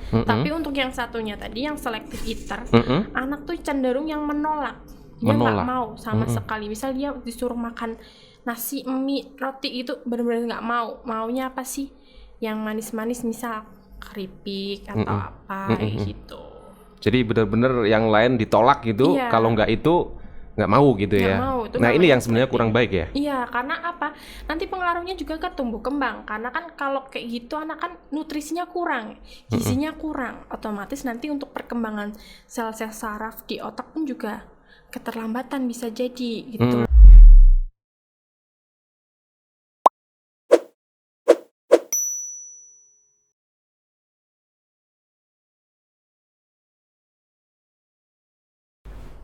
Tapi untuk yang satunya tadi, yang selective eater, anak tuh cenderung yang menolak. Dia nggak mau sama sekali. Misal dia disuruh makan nasi, mie, roti, itu benar-benar nggak mau. Maunya apa sih? Yang manis-manis, misal keripik atau apa gitu. Jadi benar-benar yang lain ditolak gitu. Iya. Kalau nggak itu nggak mau gitu Nggak ya. mau, itu Nah ini namanya yang sebenarnya kurang baik ya. Iya, karena apa? Nanti pengaruhnya juga ke tumbuh kembang. Karena kan kalau kayak gitu anak kan nutrisinya kurang, gizinya kurang. Otomatis nanti untuk perkembangan sel-sel saraf di otak pun juga keterlambatan bisa jadi gitu.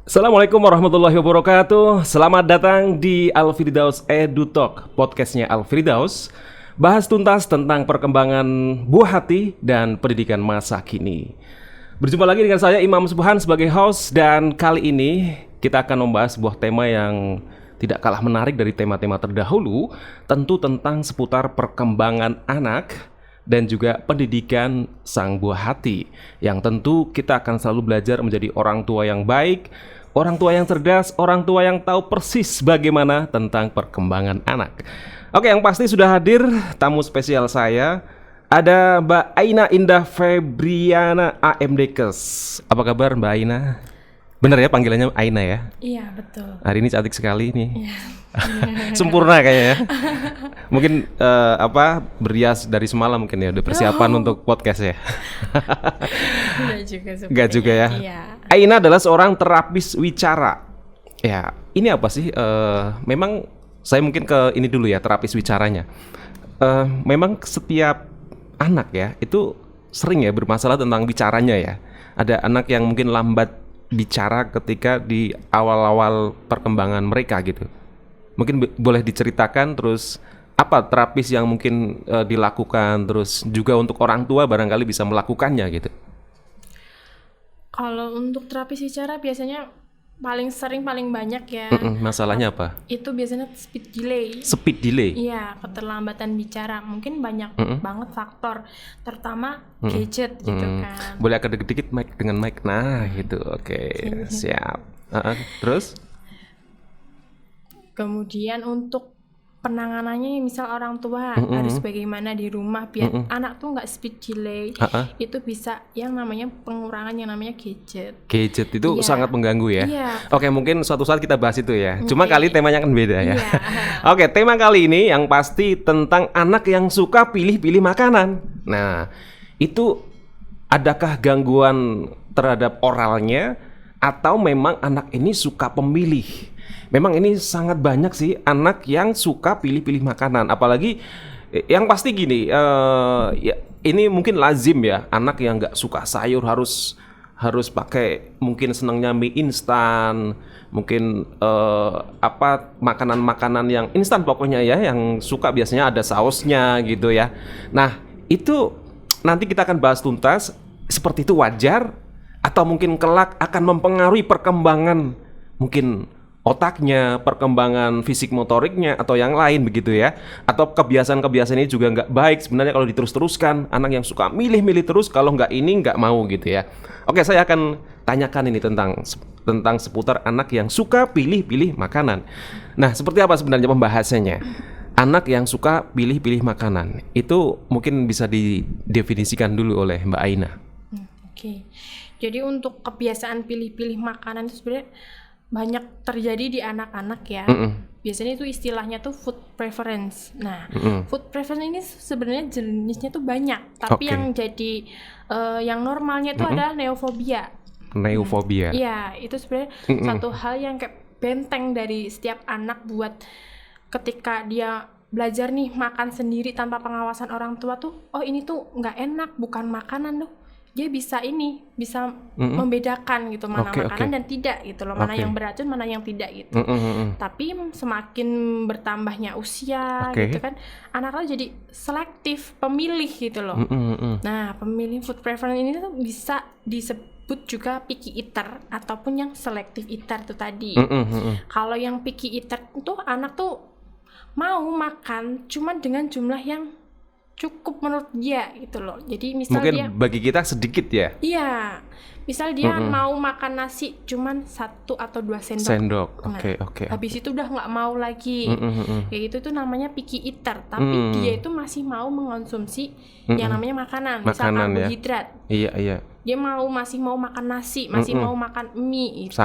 Assalamualaikum warahmatullahi wabarakatuh. Selamat datang di Al-Firdaus Edu Talk, podcastnya Al-Firdaus. Bahas tuntas tentang perkembangan buah hati dan pendidikan masa kini. Berjumpa lagi dengan saya Imam Subhan sebagai host, dan kali ini kita akan membahas sebuah tema yang tidak kalah menarik dari tema-tema terdahulu, tentu tentang seputar perkembangan anak dan juga pendidikan sang buah hati, yang tentu kita akan selalu belajar menjadi orang tua yang baik, orang tua yang cerdas, orang tua yang tahu persis bagaimana tentang perkembangan anak. Oke, yang pasti sudah hadir tamu spesial saya. Ada Mbak Aina Indah Febriana AMDkes. Apa kabar Mbak Aina? Bener ya panggilannya Aina ya? Iya, betul. Hari ini cantik sekali nih. Iya. Sempurna kayaknya. Mungkin berias dari semalam mungkin ya, udah persiapan untuk podcast ya. Enggak juga ya. Iya. Aina adalah seorang terapis wicara. Ya, ini apa sih? Memang saya mungkin ke ini dulu ya, terapis wicaranya. Memang setiap anak ya itu sering ya bermasalah tentang bicaranya ya. Ada anak yang mungkin lambat bicara ketika di awal-awal perkembangan mereka gitu. Mungkin boleh diceritakan terus apa terapis yang mungkin dilakukan, terus juga untuk orang tua barangkali bisa melakukannya gitu. Kalau untuk terapi bicara biasanya paling banyak ya. Masalahnya apa? Itu biasanya speed delay. Speed delay. Iya, keterlambatan bicara. Mungkin banyak banget faktor, terutama gadget gitu kan. Boleh agak dikit-dikit mic dengan mic. Nah, gitu. Oke, siap. Terus? Kemudian untuk penanganannya, misal orang tua harus bagaimana di rumah biar anak tuh nggak speed delay. Itu bisa yang namanya pengurangan yang namanya gadget. Gadget itu sangat mengganggu ya. Iya. Oke, mungkin suatu saat kita bahas itu ya. Cuma kali temanya kan beda ya. Iya. Oke, tema kali ini yang pasti tentang anak yang suka pilih-pilih makanan. Nah, itu adakah gangguan terhadap oralnya atau memang anak ini suka pemilih? Memang ini sangat banyak sih anak yang suka pilih-pilih makanan. Apalagi yang pasti gini, ya, ini mungkin lazim ya, anak yang nggak suka sayur harus pakai, mungkin senangnya mie instan, mungkin makanan-makanan yang instan pokoknya ya, yang suka biasanya ada sausnya gitu ya. Nah itu nanti kita akan bahas tuntas, seperti itu wajar atau mungkin kelak akan mempengaruhi perkembangan mungkin otaknya, perkembangan fisik motoriknya atau yang lain begitu ya. Atau kebiasaan-kebiasaan ini juga nggak baik sebenarnya kalau diterus-teruskan. Anak yang suka milih-milih terus, kalau nggak ini nggak mau gitu ya. Oke, saya akan tanyakan ini tentang seputar anak yang suka pilih-pilih makanan. Nah, seperti apa sebenarnya pembahasannya? Anak yang suka pilih-pilih makanan itu mungkin bisa didefinisikan dulu oleh Mbak Aina. Oke. Jadi untuk kebiasaan pilih-pilih makanan itu sebenarnya banyak terjadi di anak-anak ya. Biasanya itu istilahnya tuh food preference. Nah, food preference ini sebenarnya jenisnya tuh banyak. Tapi yang jadi yang normalnya itu adalah neofobia. Neofobia. Iya, itu sebenarnya satu hal yang kayak benteng dari setiap anak buat ketika dia belajar nih makan sendiri tanpa pengawasan orang tua tuh, oh ini tuh nggak enak, bukan makanan tuh. Dia bisa membedakan gitu mana makanan dan tidak gitu loh, mana yang beracun, mana yang tidak gitu. Tapi semakin bertambahnya usia gitu kan, anak-anak jadi selektif pemilih gitu loh. Nah, pemilih food preference ini tuh bisa disebut juga picky eater ataupun yang selective eater tuh tadi. Kalau yang picky eater tuh anak tuh mau makan cuma dengan jumlah yang cukup menurut dia gitu loh. Jadi misal mungkin dia bagi kita sedikit ya. Iya. Misal dia mau makan nasi cuman 1 atau 2 sendok. Oke. Habis itu udah nggak mau lagi. Kayak gitu tuh namanya picky eater. Tapi dia itu masih mau mengonsumsi yang namanya makanan. Misal karbohidrat. Iya. Dia masih mau makan nasi, masih mau makan mie itu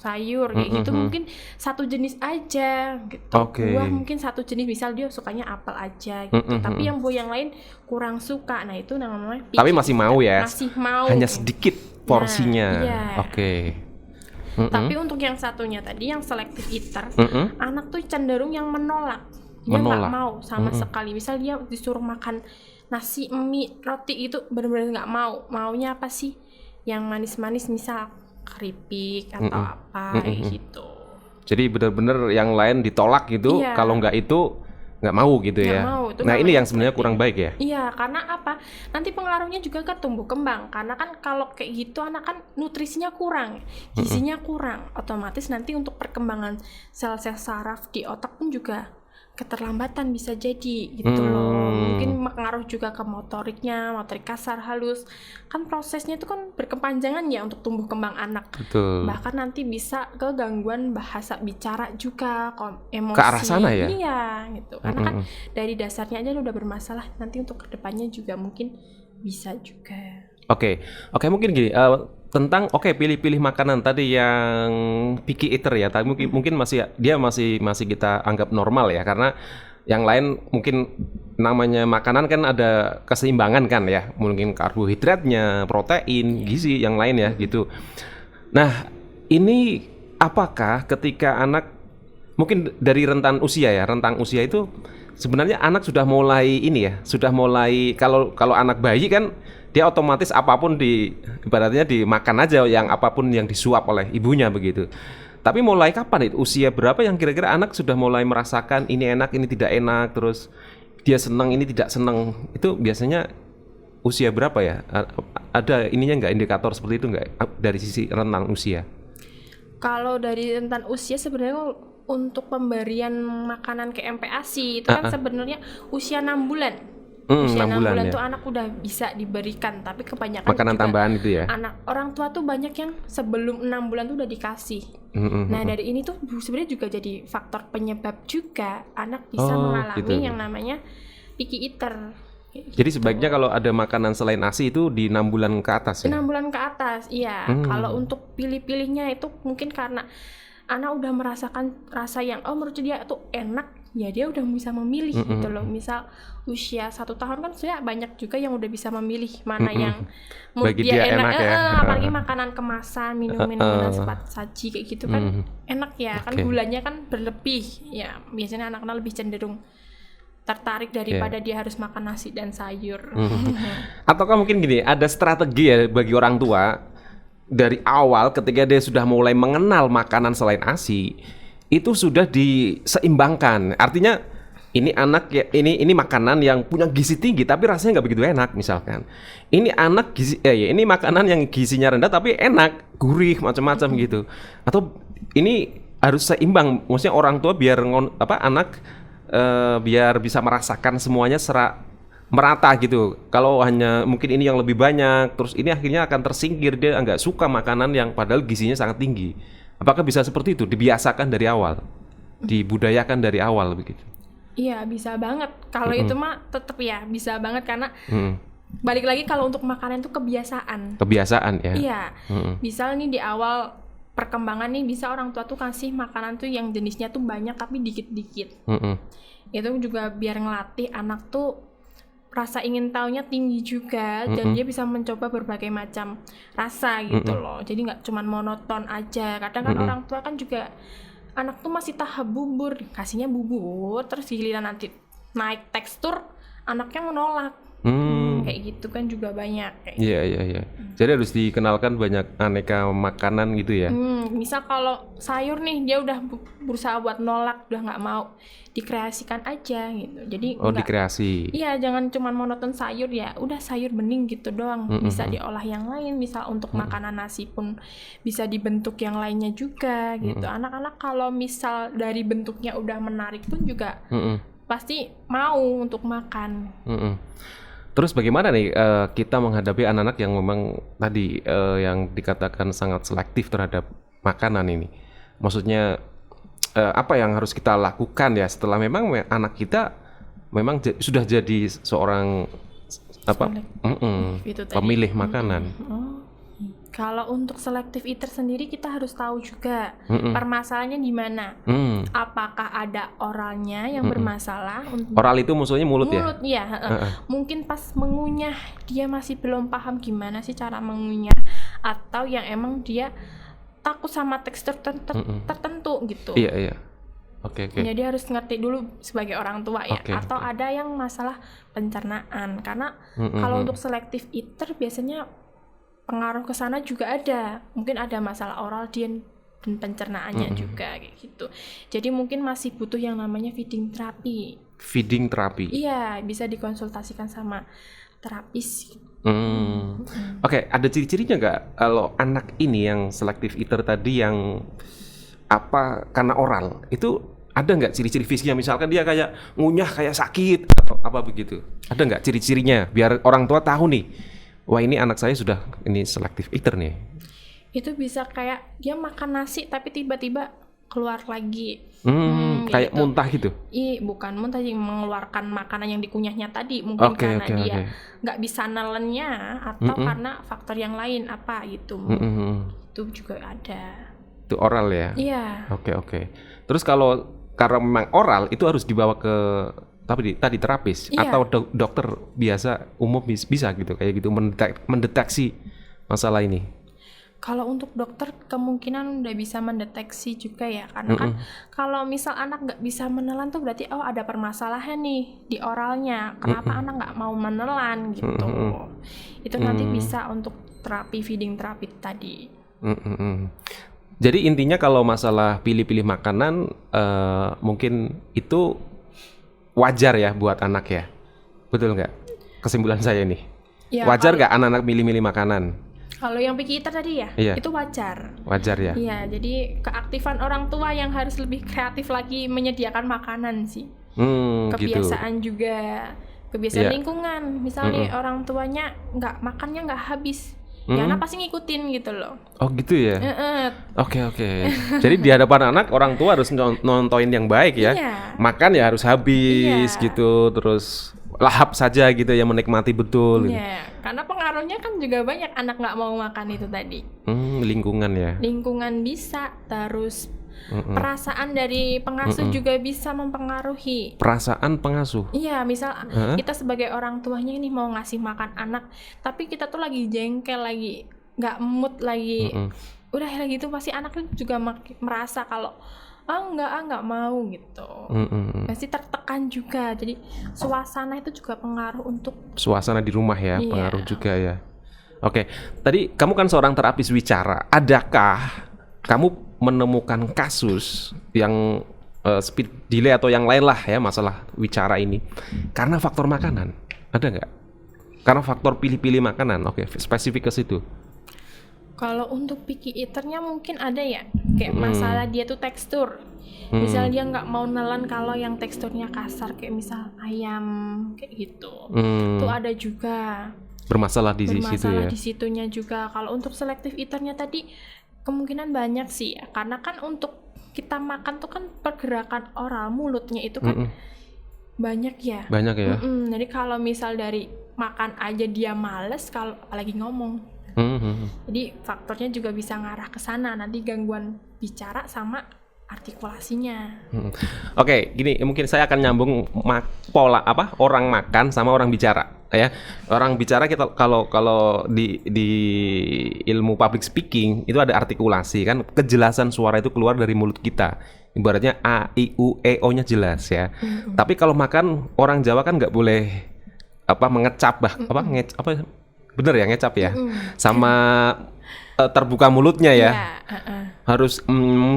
sayur kayak gitu. Mungkin satu jenis aja gitu. Buah mungkin satu jenis, misal dia sukanya apel aja gitu. Tapi yang buah yang lain kurang suka. Nah, itu namanya picky. Tapi masih mau ya. Masih mau. Hanya sedikit porsinya. Iya. Oke. Tapi untuk yang satunya tadi, yang selective eater, anak tuh cenderung yang menolak. Dia nggak mau sama sekali. Misal dia disuruh makan nasi, mie, roti, itu benar-benar nggak mau. Maunya apa sih? Yang manis-manis, misal keripik atau apa gitu. Jadi benar-benar yang lain ditolak gitu. Iya. Kalau nggak itu nggak mau gitu ya. Mau. Nah, ini yang sebenarnya kurang baik ya. Iya, karena apa? Nanti pengaruhnya juga ke tumbuh kembang. Karena kan kalau kayak gitu anak kan nutrisinya kurang, gizinya kurang. Otomatis nanti untuk perkembangan sel-sel saraf di otak pun juga keterlambatan bisa jadi gitu loh. Mungkin pengaruh juga ke motorik kasar, halus. Kan prosesnya itu kan berkepanjangan ya untuk tumbuh kembang anak. Betul. Bahkan nanti bisa ke gangguan bahasa bicara juga, emosi. Ke arah sana ya? Iya, gitu. Karena kan dari dasarnya aja udah bermasalah, nanti untuk kedepannya juga mungkin bisa juga. Oke, mungkin gini, tentang pilih-pilih makanan tadi yang picky eater ya, tapi mungkin masih kita anggap normal ya, karena yang lain mungkin namanya makanan kan ada keseimbangan kan ya, mungkin karbohidratnya, protein, gizi yang lain ya gitu. Nah, ini apakah ketika anak mungkin dari rentang usia itu sebenarnya anak sudah mulai kalau anak bayi kan dia otomatis apapun ibaratnya dimakan aja, yang apapun yang disuap oleh ibunya begitu. Tapi mulai kapan itu? Usia berapa yang kira-kira anak sudah mulai merasakan ini enak, ini tidak enak, terus dia senang, ini tidak senang? Itu biasanya usia berapa ya? Ada ininya nggak, indikator seperti itu nggak dari sisi rentang usia? Kalau dari rentang usia sebenarnya untuk pemberian makanan ke MPASI itu kan sebenarnya usia 6 bulan. Usia 6 bulan tuh anak udah bisa diberikan, tapi kebanyakan makanan tambahan itu ya. Orang tua tuh banyak yang sebelum 6 bulan tuh udah dikasih. Nah, dari ini tuh sebenarnya juga jadi faktor penyebab juga anak bisa mengalami yang namanya picky eater. Jadi sebaiknya kalau ada makanan selain ASI itu di 6 bulan ke atas ya? 6 bulan ke atas, iya. Kalau untuk pilih-pilihnya itu mungkin karena anak udah merasakan rasa yang menurut dia tuh enak, ya dia udah bisa memilih gitu loh. Misal usia 1 tahun kan saya banyak juga yang udah bisa memilih mana yang menurut dia enak ya. Apalagi makanan kemasan, minuman cepat saji kayak gitu kan enak ya. Kan gulanya kan berlebih ya. Biasanya anak-anak lebih cenderung tertarik daripada dia harus makan nasi dan sayur. Ataukah mungkin gini, ada strategi ya bagi orang tua dari awal ketika dia sudah mulai mengenal makanan selain ASI itu sudah diseimbangkan. Artinya ini anak ya, ini makanan yang punya gizi tinggi tapi rasanya nggak begitu enak misalkan. Ini anak ini makanan yang gizinya rendah tapi enak, gurih macam-macam gitu. Atau ini harus seimbang, maksudnya orang tua biar anak biar bisa merasakan semuanya merata gitu. Kalau hanya mungkin ini yang lebih banyak, terus ini akhirnya akan tersingkir, dia nggak suka makanan yang padahal gizinya sangat tinggi. Apakah bisa seperti itu? Dibiasakan dari awal, dibudayakan dari awal begitu? Iya, bisa banget. Kalau itu mah tetap ya bisa banget karena balik lagi kalau untuk makanan itu kebiasaan. Kebiasaan ya? Iya. Misal nih di awal perkembangan nih bisa orang tua tuh kasih makanan tuh yang jenisnya tuh banyak tapi dikit-dikit. Itu juga biar ngelatih anak tuh rasa ingin taunya tinggi juga dan dia bisa mencoba berbagai macam rasa gitu loh. Jadi nggak cuma monoton aja. Kadang kan orang tua kan juga anak tuh masih tahap bubur, kasihnya bubur terus giliran nanti naik tekstur anaknya menolak. Kayak gitu kan juga banyak. Iya. Jadi harus dikenalkan banyak aneka makanan gitu ya. Misal kalau sayur nih dia udah berusaha buat nolak, udah nggak mau, dikreasikan aja gitu. Jadi dikreasi. Iya, jangan cuma monoton sayur ya. Udah sayur bening gitu doang. Bisa diolah yang lain. Misal untuk makanan nasi pun bisa dibentuk yang lainnya juga gitu. Anak-anak kalau misal dari bentuknya udah menarik pun juga pasti mau untuk makan. Terus bagaimana nih kita menghadapi anak-anak yang memang tadi yang dikatakan sangat selektif terhadap makanan ini? Maksudnya apa yang harus kita lakukan ya setelah memang anak kita memang sudah jadi seorang pemilih makanan? Kalau untuk selective eater sendiri kita harus tahu juga permasalahannya di mana. Apakah ada oralnya yang bermasalah? Oral itu maksudnya mulut ya? Mulut ya. Mungkin pas mengunyah dia masih belum paham gimana sih cara mengunyah, atau yang emang dia takut sama tekstur tertentu gitu. Iya. Oke. Jadi harus ngerti dulu sebagai orang tua ya. Atau ada yang masalah pencernaan, karena kalau untuk selective eater biasanya pengaruh ke sana juga ada. Mungkin ada masalah oral dan pencernaannya juga kayak gitu. Jadi mungkin masih butuh yang namanya feeding therapy. Feeding therapy. Iya, bisa dikonsultasikan sama terapis. Oke, ada ciri-cirinya nggak kalau anak ini yang selective eater tadi yang karena oral itu ada nggak ciri-ciri fisiknya? Misalkan dia kayak ngunyah kayak sakit atau apa begitu? Ada nggak ciri-cirinya biar orang tua tahu nih? Wah, ini anak saya sudah ini selective eater nih. Itu bisa kayak dia makan nasi tapi tiba-tiba keluar lagi. Kayak gitu. Muntah gitu? Bukan muntah, mengeluarkan makanan yang dikunyahnya tadi. Mungkin karena dia nggak bisa nelennya atau karena faktor yang lain apa gitu. Itu juga ada. Itu oral ya? Iya. Oke. Terus karena memang oral itu harus dibawa ke tadi terapis atau dokter biasa umum bisa gitu kayak gitu mendeteksi masalah ini. Kalau untuk dokter kemungkinan udah bisa mendeteksi juga ya, karena kan kalau misal anak nggak bisa menelan tuh berarti ada permasalahan nih di oralnya. Kenapa anak nggak mau menelan gitu? Itu nanti bisa untuk feeding terapi tadi. Jadi intinya kalau masalah pilih-pilih makanan mungkin itu wajar ya buat anak ya, betul nggak? Kesimpulan saya nih, wajar nggak anak-anak milih-milih makanan? Kalau yang picky eater tadi ya, itu wajar. Wajar ya? Iya, jadi keaktifan orang tua yang harus lebih kreatif lagi menyediakan makanan sih. Kebiasaan gitu. Juga, kebiasaan lingkungan. Misalnya orang tuanya makannya nggak habis. Ya anak pasti ngikutin gitu loh. Oh gitu ya? Oke. Jadi di hadapan anak, orang tua harus nontonin yang baik ya. Makan ya harus habis gitu, terus lahap saja gitu ya, menikmati betul. Karena pengaruhnya kan juga banyak anak nggak mau makan itu tadi. Lingkungan ya? Lingkungan bisa, terus perasaan dari pengasuh juga bisa mempengaruhi. Perasaan pengasuh? Iya, misal kita sebagai orang tuanya ini mau ngasih makan anak, tapi kita tuh lagi jengkel, lagi nggak mood lagi. Udah lagi itu pasti anak juga merasa kalau nggak mau gitu. Pasti tertekan juga. Jadi suasana itu juga pengaruh untuk suasana di rumah ya, pengaruh juga ya. Oke, tadi kamu kan seorang terapis wicara. Adakah kamu menemukan kasus yang speed delay atau yang lain lah ya masalah wicara ini karena faktor makanan? Ada nggak? Karena faktor pilih-pilih makanan. Oke, spesifik ke situ. Kalau untuk picky eaternya mungkin ada ya, kayak masalah dia tuh tekstur. Misal dia nggak mau nelan kalau yang teksturnya kasar, kayak misal ayam kayak gitu. Itu ada juga. Bermasalah di situ ya. Bermasalah di situnya juga. Kalau untuk selective eaternya tadi kemungkinan banyak sih ya, karena kan untuk kita makan tuh kan pergerakan oral mulutnya itu kan banyak ya. Jadi kalau misal dari makan aja dia males, kalau apalagi ngomong. Jadi faktornya juga bisa ngarah ke sana, nanti gangguan bicara sama artikulasinya. Oke, gini mungkin saya akan nyambung pola orang makan sama orang bicara ya. Orang bicara kita kalau di ilmu public speaking itu ada artikulasi kan, kejelasan suara itu keluar dari mulut kita. Ibaratnya A, I, U, E, O-nya jelas ya. Tapi kalau makan orang Jawa kan nggak boleh mengecap bener ya ngecap ya. Sama terbuka mulutnya ya. Harus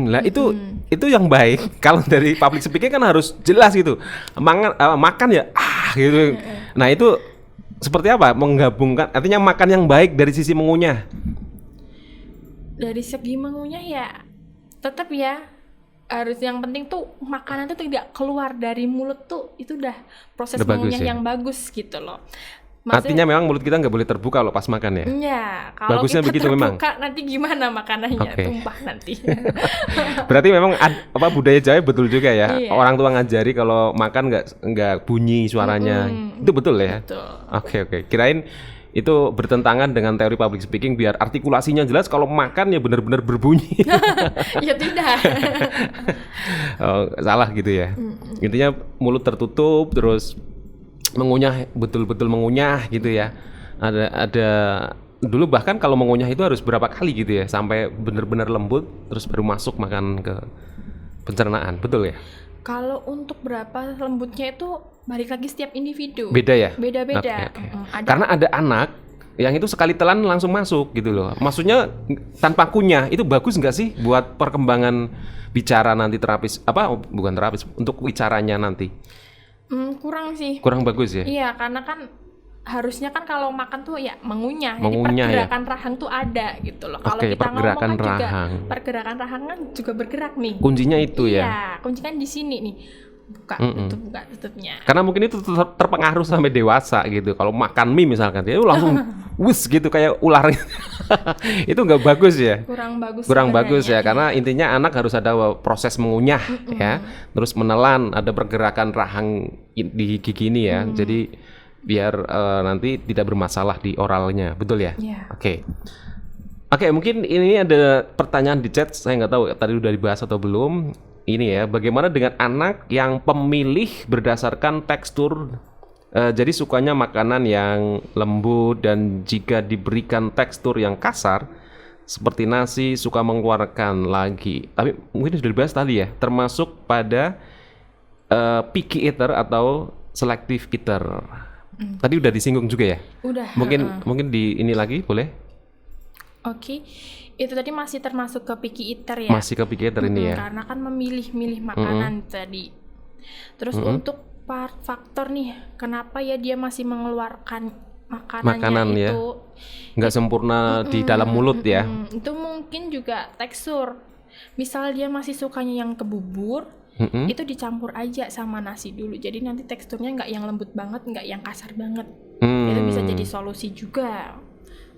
lah itu yang baik. Kalau dari public speaking kan harus jelas gitu. Makan ya gitu. Nah, itu seperti apa menggabungkan, artinya makan yang baik dari sisi mengunyah? Dari segi mengunyah ya tetap ya harus yang penting tuh makanan tuh tidak keluar dari mulut tuh, itu udah proses mengunyah yang bagus gitu loh. Maksudnya, artinya memang mulut kita nggak boleh terbuka loh pas makan ya? Iya, kalau bagusnya kita begitu terbuka memang. Nanti gimana makanannya, tumpah nanti. Berarti memang budaya Jawa betul juga ya. Iya. Orang tua ngajari kalau makan nggak bunyi suaranya, itu betul ya? Betul. Oke. Kirain itu bertentangan dengan teori public speaking biar artikulasinya jelas, kalau makan ya benar-benar berbunyi. Ya tidak. Salah gitu ya. Intinya mulut tertutup terus mengunyah, betul-betul mengunyah gitu ya. Ada dulu bahkan kalau mengunyah itu harus berapa kali gitu ya sampai benar-benar lembut terus baru masuk makan ke pencernaan, betul ya? Kalau untuk berapa lembutnya itu balik lagi setiap individu. Beda ya? Beda-beda. Okay. Karena ada anak yang itu sekali telan langsung masuk gitu loh. Maksudnya tanpa kunyah, itu bagus nggak sih buat perkembangan bicara nanti terapis, bukan terapis, untuk bicaranya nanti? Kurang sih. Kurang bagus ya? Iya, karena kan harusnya kan kalau makan tuh ya mengunyah jadi pergerakan rahang tuh ada gitu loh. Kalau kita ngomong kan juga pergerakan rahang kan juga bergerak nih. Kuncinya itu ya? Iya, kunci kan di sini nih. Buka tutupnya. Karena mungkin itu terpengaruh sampai dewasa gitu. Kalau makan mie misalkan dia langsung wus gitu kayak ular. Itu nggak bagus ya? Kurang bagus ya, karena intinya anak harus ada proses mengunyah ya, terus menelan, ada pergerakan rahang di gigi ini ya. Jadi biar nanti tidak bermasalah di oralnya, betul ya? Yeah. Oke, mungkin ini ada pertanyaan di chat, saya nggak tahu tadi udah dibahas atau belum. Ini ya, bagaimana dengan anak yang pemilih berdasarkan tekstur? Jadi sukanya makanan yang lembut, dan jika diberikan tekstur yang kasar seperti nasi suka mengeluarkan lagi. Tapi mungkin sudah dibahas tadi ya, termasuk pada picky eater atau selective eater. Tadi udah disinggung juga ya? Udah. Mungkin di ini lagi boleh? Oke. Itu tadi masih termasuk ke picky eater ya? Masih ke picky eater ini ya? Karena kan memilih-milih makanan tadi. Terus untuk faktor nih, kenapa ya dia masih mengeluarkan makanan itu? Ya? Nggak sempurna di dalam mulut ya? Itu mungkin juga tekstur. Misal dia masih sukanya yang ke bubur, itu dicampur aja sama nasi dulu. Jadi nanti teksturnya nggak yang lembut banget, nggak yang kasar banget. Itu bisa jadi solusi juga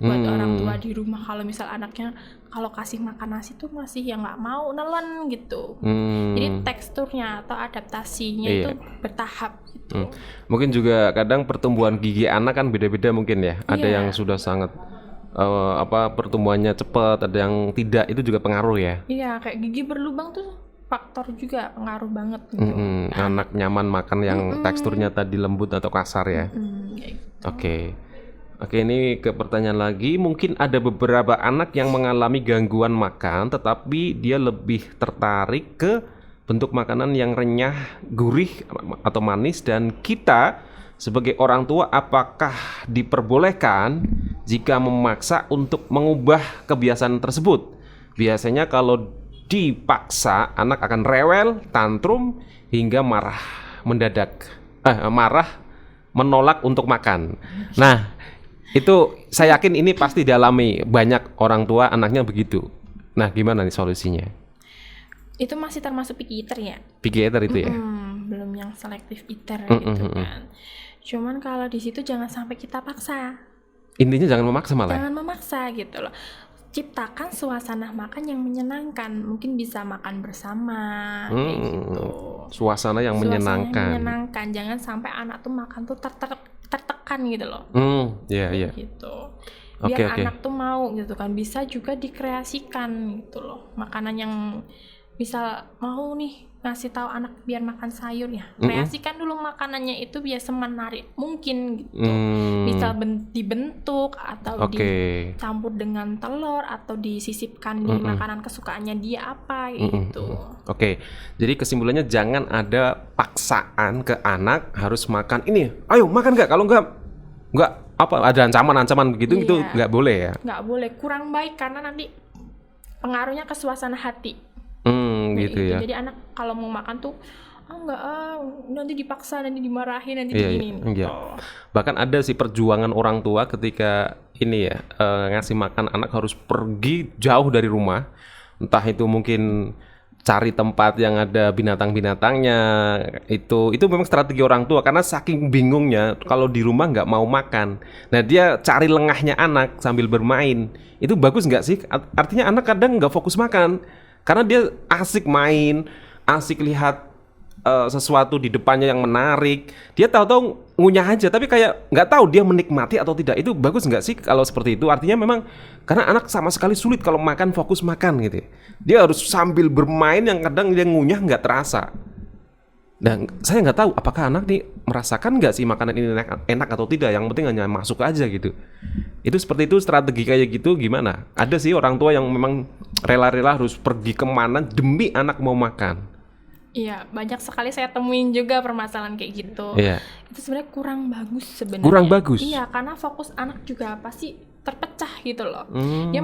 buat orang tua di rumah. Kalau misal anaknya kalau kasih makan nasi tuh masih yang nggak mau nelen gitu. Jadi teksturnya atau adaptasinya itu bertahap gitu. Mungkin juga kadang pertumbuhan gigi anak kan beda-beda mungkin ya. Ada yang sudah sangat pertumbuhannya cepat, ada yang tidak, itu juga pengaruh ya. Iya, kayak gigi berlubang tuh faktor juga pengaruh banget gitu. Anak nyaman makan yang teksturnya tadi lembut atau kasar ya. Gitu. Oke, ini ke pertanyaan lagi. Mungkin ada beberapa anak yang mengalami gangguan makan, tetapi dia lebih tertarik ke bentuk makanan yang renyah, gurih, atau manis. Dan kita sebagai orang tua, apakah diperbolehkan jika memaksa untuk mengubah kebiasaan tersebut? Biasanya kalau dipaksa, anak akan rewel, tantrum, hingga marah menolak untuk makan. Nah, itu saya yakin ini pasti dialami banyak orang tua, anaknya begitu. Nah, gimana nih solusinya? Itu masih termasuk picky eater ya? Picky eater itu ya? Belum yang selective eater gitu kan. Cuman kalau di situ jangan sampai kita paksa. Intinya jangan memaksa malah? Jangan memaksa gitu loh. Ciptakan suasana makan yang menyenangkan. Mungkin bisa makan bersama kayak gitu. Suasana yang menyenangkan. Jangan sampai anak tuh makan tuh tertekan gitu loh. Iya. Gitu. Biar anak tuh mau gitu kan. Bisa juga dikreasikan gitu loh. Makanan yang misal mau nih ngasih tahu anak biar makan sayur ya. Kreasikan dulu makanannya itu biar semenarik mungkin gitu. Misal dibentuk atau dicampur dengan telur atau disisipkan di makanan kesukaannya dia apa gitu. Jadi kesimpulannya jangan ada paksaan ke anak harus makan ini. Ayo makan nggak? Kalau nggak ada ancaman begitu itu nggak boleh ya? Nggak boleh, kurang baik karena nanti pengaruhnya ke suasana hati. Gitu ya. Jadi anak kalau mau makan tuh nanti dipaksa, nanti dimarahin, nanti diginiin. Bahkan ada sih perjuangan orang tua ketika ini ya ngasih makan anak harus pergi jauh dari rumah. Entah itu mungkin cari tempat yang ada binatang-binatangnya. Itu memang strategi orang tua karena saking bingungnya kalau di rumah nggak mau makan. Nah dia cari lengahnya anak sambil bermain. Itu bagus nggak sih? Artinya anak kadang nggak fokus makan karena dia asik main, asik lihat sesuatu di depannya yang menarik. Dia tahu-tahu ngunyah aja, tapi kayak nggak tahu dia menikmati atau tidak. Itu bagus nggak sih kalau seperti itu? Artinya memang karena anak sama sekali sulit kalau makan fokus makan gitu. Dia harus sambil bermain yang kadang dia ngunyah nggak terasa. Dan saya nggak tahu apakah anak nih merasakan nggak sih makanan ini enak atau tidak. Yang penting hanya masuk aja gitu. Itu seperti itu, strategi kayak gitu gimana? Ada sih orang tua yang memang rela-rela harus pergi kemana demi anak mau makan. Iya, banyak sekali saya temuin juga permasalahan kayak gitu. Iya. Itu sebenarnya kurang bagus sebenarnya. Kurang bagus? Iya, karena fokus anak juga pasti terpecah gitu loh. Dia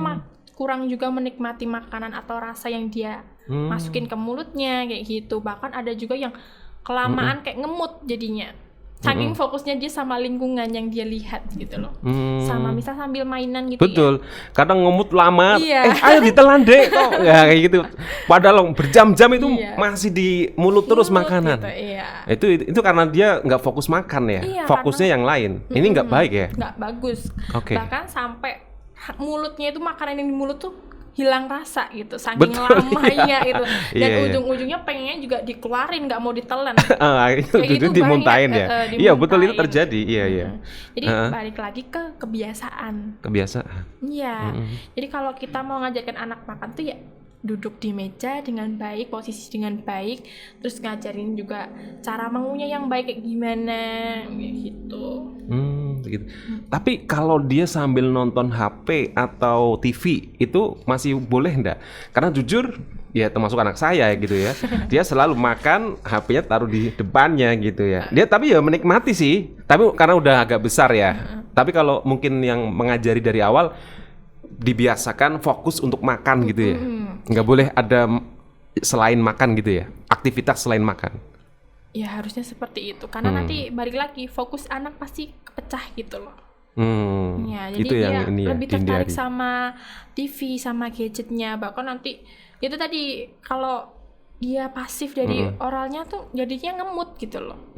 kurang juga menikmati makanan atau rasa yang dia masukin ke mulutnya kayak gitu. Bahkan ada juga yang kelamaan kayak ngemut jadinya. Saking fokusnya dia sama lingkungan yang dia lihat gitu loh. Sama misal sambil mainan gitu. Betul. Kadang ngemut lama. Iya. Ayo ditelan deh kok. Ya kayak gitu. Padahal berjam-jam itu masih di mulut terus makanan. Gitu, iya. Itu karena dia nggak fokus makan ya. Iya, fokusnya yang lain. Ini nggak baik ya. Nggak bagus. Oke. Bahkan sampai mulutnya itu makanan yang di mulut tuh hilang rasa gitu, saking Betul, lamanya itu. Dan iya. ujung-ujungnya pengennya juga dikeluarin, nggak mau ditelan. Itu dimuntahin ya. Iya betul, itu terjadi. Iya. Jadi balik lagi ke kebiasaan. Iya. Jadi kalau kita mau ngajarkan anak makan tuh ya duduk di meja dengan baik, posisi dengan baik, terus ngajarin juga cara mengunyah yang baik kayak gimana gitu. Gitu. Tapi kalau dia sambil nonton HP atau TV itu masih boleh enggak? Karena jujur ya termasuk anak saya gitu ya. Dia selalu makan HP-nya taruh di depannya gitu ya. Dia tapi ya menikmati sih. Tapi karena udah agak besar ya. Tapi kalau mungkin yang mengajari dari awal dibiasakan fokus untuk makan gitu ya. Nggak boleh ada selain makan gitu ya. Aktivitas selain makan. Ya harusnya seperti itu karena nanti balik lagi fokus anak pasti kepecah gitu loh. Ya, jadi itu dia yang ini ya, lebih tertarik sama TV, sama gadgetnya. Bahkan nanti itu tadi kalau dia pasif dari oralnya tuh jadinya ngemut gitu loh.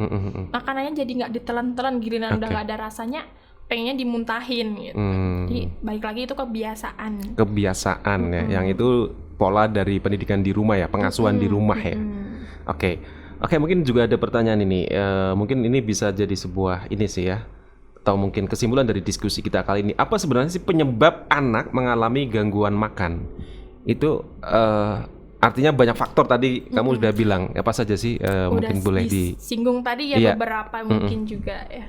Makanannya jadi nggak ditelan-telan, giliran udah nggak ada rasanya, pengennya dimuntahin gitu. Jadi balik lagi itu kebiasaan ya, yang itu pola dari pendidikan di rumah ya, pengasuhan di rumah ya. Oke, mungkin juga ada pertanyaan ini. Mungkin ini bisa jadi sebuah ini sih ya, atau mungkin kesimpulan dari diskusi kita kali ini. Apa sebenarnya sih penyebab anak mengalami gangguan makan? Itu artinya banyak faktor tadi kamu sudah bilang. Apa saja sih? Mungkin boleh disinggung tadi ya, beberapa mungkin juga ya.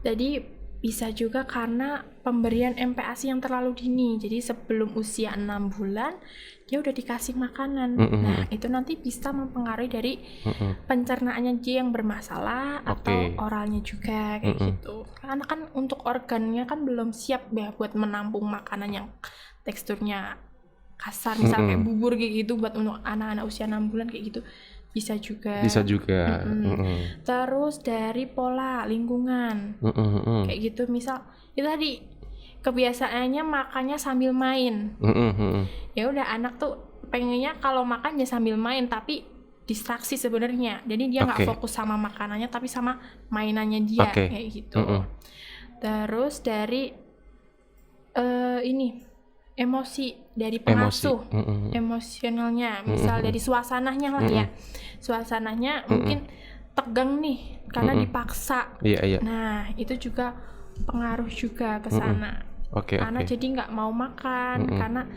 Jadi bisa juga karena pemberian MPASI yang terlalu dini. Jadi sebelum usia 6 bulan dia udah dikasih makanan. Nah, itu nanti bisa mempengaruhi dari pencernaannya dia yang bermasalah atau oralnya juga kayak gitu. Karena kan untuk organnya kan belum siap ya buat menampung makanan yang teksturnya kasar, misal kayak bubur kayak gitu buat untuk anak-anak usia 6 bulan kayak gitu. Bisa juga. Terus dari pola lingkungan. Kayak gitu, misal itu tadi kebiasaannya makannya sambil main. Ya udah anak tuh pengennya kalau makan ya sambil main, tapi distraksi sebenarnya. Jadi dia nggak fokus sama makanannya tapi sama mainannya dia kayak gitu. Terus dari emosi dari pengasuh, emosionalnya, misal dari suasananya lah ya. Suasananya mungkin tegang nih karena dipaksa. Nah, itu juga pengaruh juga ke sana. Anak jadi nggak mau makan karena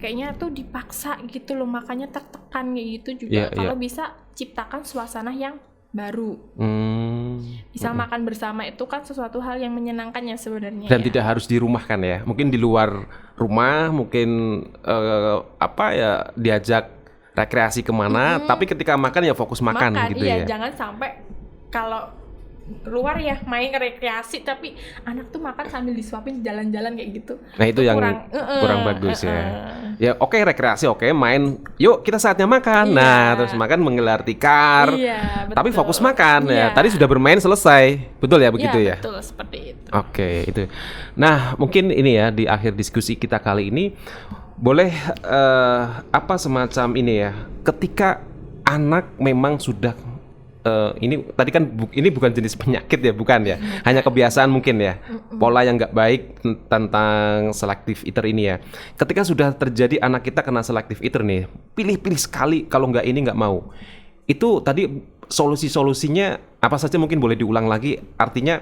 kayaknya tuh dipaksa gitu loh, makanya tertekan kayak gitu juga. Kalau bisa ciptakan suasana yang baru. Misal makan bersama itu kan sesuatu hal yang menyenangkan ya sebenarnya. Dan tidak harus di rumah kan ya. Mungkin di luar rumah, mungkin diajak rekreasi kemana, tapi ketika makan ya fokus makan gitu ya. Jangan sampai kalau keluar ya main rekreasi tapi anak tuh makan sambil disuapin jalan-jalan kayak gitu. Nah, itu yang kurang bagus ya. Ya rekreasi main. Yuk kita saatnya makan. Nah, terus makan menggelar tikar. Tapi fokus makan ya. Tadi sudah bermain selesai. Betul ya begitu ya? Betul seperti itu. Itu. Nah, mungkin ini ya di akhir diskusi kita kali ini boleh semacam ini ya, ketika anak memang sudah ini tadi kan ini bukan jenis penyakit ya, bukan ya, hanya kebiasaan mungkin ya, pola yang nggak baik tentang selective eater ini ya. Ketika sudah terjadi anak kita kena selective eater nih, pilih-pilih sekali, kalau nggak ini nggak mau. Itu tadi solusi-solusinya apa saja, mungkin boleh diulang lagi. Artinya,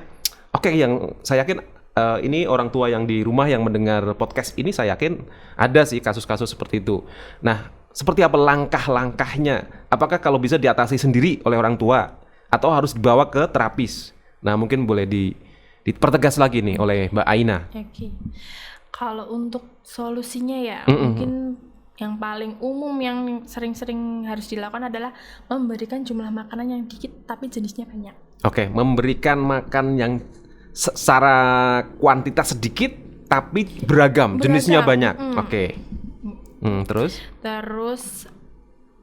oke, yang saya yakin ini orang tua yang di rumah yang mendengar podcast ini, saya yakin ada sih kasus-kasus seperti itu. Nah, seperti apa langkah-langkahnya? Apakah kalau bisa diatasi sendiri oleh orang tua atau harus dibawa ke terapis? Nah, mungkin boleh dipertegas lagi nih oleh Mbak Aina. Oke. Kalau untuk solusinya ya, mungkin yang paling umum yang sering-sering harus dilakukan adalah memberikan jumlah makanan yang dikit tapi jenisnya banyak. Oke, memberikan makan yang secara kuantitas sedikit tapi beragam. Jenisnya banyak. Oke. Terus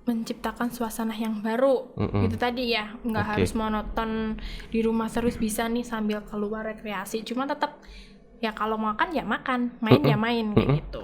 menciptakan suasana yang baru. Itu tadi ya, nggak harus monoton di rumah terus, bisa nih sambil keluar rekreasi. Cuma tetap ya kalau makan ya makan, main ya main kayak gitu.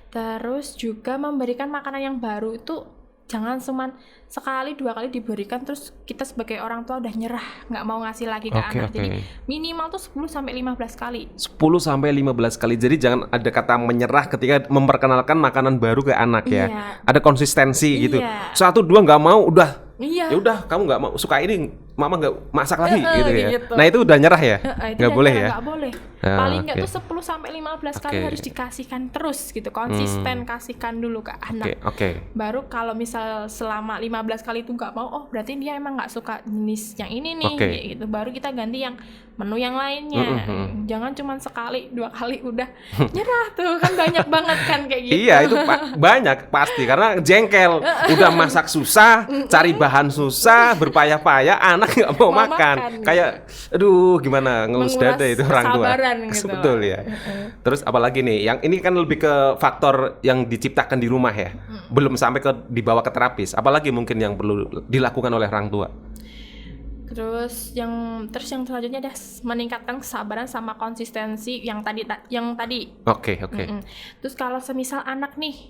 Terus juga memberikan makanan yang baru itu jangan cuma sekali 2 kali diberikan terus kita sebagai orang tua udah nyerah, nggak mau ngasih lagi ke anak. Jadi minimal tuh 10-15 kali. 10-15 kali. Jadi jangan ada kata menyerah ketika memperkenalkan makanan baru ke anak ya. Ada konsistensi gitu. 1-2 nggak mau udah. Ya udah, kamu nggak mau suka ini, mama nggak masak lagi gitu ya. Gitu. Nah itu udah nyerah ya? Nggak boleh ya? Nggak boleh. Paling nggak tuh 10-15 kali harus dikasihkan terus gitu. Konsisten kasihkan dulu ke anak. Baru kalau misal selama 15 kali itu nggak mau, oh berarti dia emang nggak suka jenis yang ini nih. Gitu. Baru kita ganti yang menu yang lainnya. Jangan cuma sekali 2 kali udah nyerah tuh, kan banyak banget kan kayak gitu. Iya itu banyak pasti karena jengkel. Udah masak susah, cari bahan susah, berpayah-payah, anak nggak mau makan. Kayak aduh gimana, ngelus dada itu orang tua. Gitu. Betul ya. Terus apalagi nih, yang ini kan lebih ke faktor yang diciptakan di rumah ya. Belum sampai ke dibawa ke terapis. Apalagi mungkin yang perlu dilakukan oleh orang tua. Terus yang selanjutnya adalah meningkatkan kesabaran sama konsistensi yang tadi. Oke. Terus kalau semisal anak nih,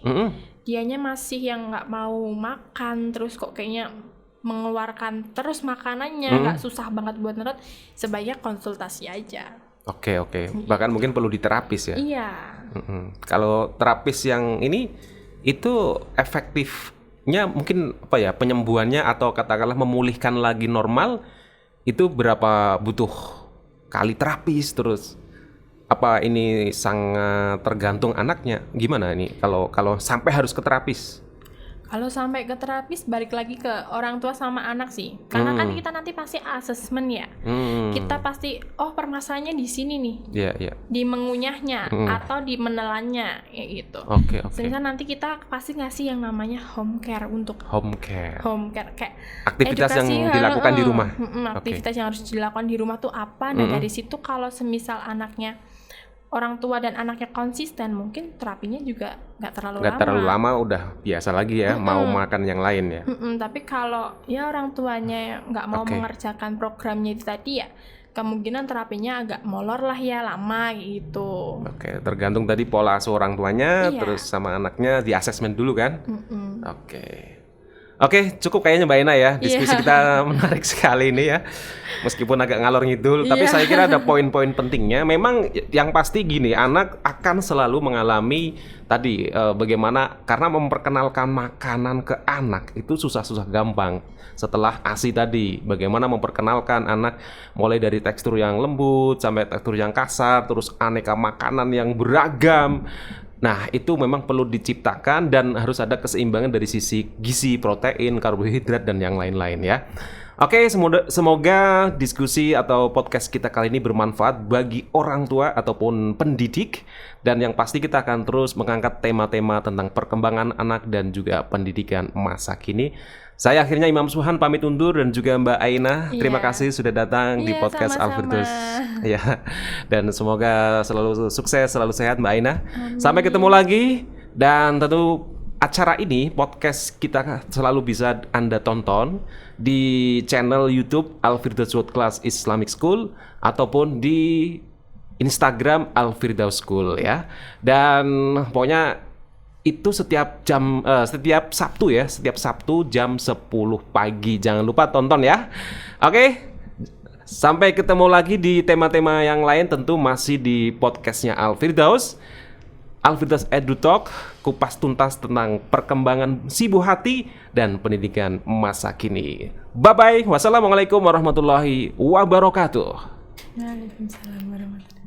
dianya masih yang nggak mau makan, terus kok kayaknya mengeluarkan terus makanannya, nggak susah banget buat nurut, sebaiknya konsultasi aja. Oke. Bahkan mungkin perlu diterapis ya. Iya. Kalau terapis yang ini itu efektifnya mungkin apa ya, penyembuhannya atau katakanlah memulihkan lagi normal itu berapa butuh kali terapis, terus apa ini sangat tergantung anaknya, gimana ini kalau sampai harus ke terapis? Kalau sampai ke terapis balik lagi ke orang tua sama anak sih, karena kan kita nanti pasti asesmen ya. Kita pasti permasalahannya di sini nih, di mengunyahnya atau di menelannya kayak gitu. Semisal nanti kita pasti ngasih yang namanya home care kayak aktivitas yang dilakukan di rumah. Aktivitas yang harus dilakukan di rumah tuh apa? Nah dari situ kalau semisal anaknya, orang tua dan anaknya konsisten, mungkin terapinya juga nggak terlalu lama, udah biasa lagi ya, mau makan yang lain ya. Tapi kalau ya orang tuanya nggak mau mengerjakan programnya itu tadi ya, kemungkinan terapinya agak molor lah ya, lama gitu. Tergantung tadi pola asuh orang tuanya, terus sama anaknya di asesmen dulu kan. Oke, cukup kayaknya Mbak Ina ya. Diskusi kita menarik sekali ini ya. Meskipun agak ngalor ngidul, tapi saya kira ada poin-poin pentingnya. Memang yang pasti gini, anak akan selalu mengalami tadi bagaimana, karena memperkenalkan makanan ke anak itu susah-susah gampang. Setelah ASI tadi, bagaimana memperkenalkan anak mulai dari tekstur yang lembut sampai tekstur yang kasar, terus aneka makanan yang beragam. Nah, itu memang perlu diciptakan dan harus ada keseimbangan dari sisi gizi, protein, karbohidrat, dan yang lain-lain ya. Oke, semoga diskusi atau podcast kita kali ini bermanfaat bagi orang tua ataupun pendidik. Dan yang pasti kita akan terus mengangkat tema-tema tentang perkembangan anak dan juga pendidikan masa kini. Saya akhirnya Imam Suhan pamit undur, dan juga Mbak Aina. Terima kasih sudah datang di podcast Alfirdaus. Ya, dan semoga selalu sukses, selalu sehat Mbak Aina. Sampai ketemu lagi, dan tentu acara ini, podcast kita selalu bisa Anda tonton di channel YouTube Al-Firdaus World Class Islamic School ataupun di Instagram Al-Firdaus School ya. Dan pokoknya itu setiap Sabtu ya, setiap Sabtu jam 10 pagi. Jangan lupa tonton ya. Oke. Sampai ketemu lagi di tema-tema yang lain, tentu masih di podcastnya Al-Firdaus Edu Talk, kupas tuntas tentang perkembangan si buah hati dan pendidikan masa kini. Bye-bye. Wassalamualaikum warahmatullahi wabarakatuh. Waalaikumsalam warahmatullahi wabarakatuh.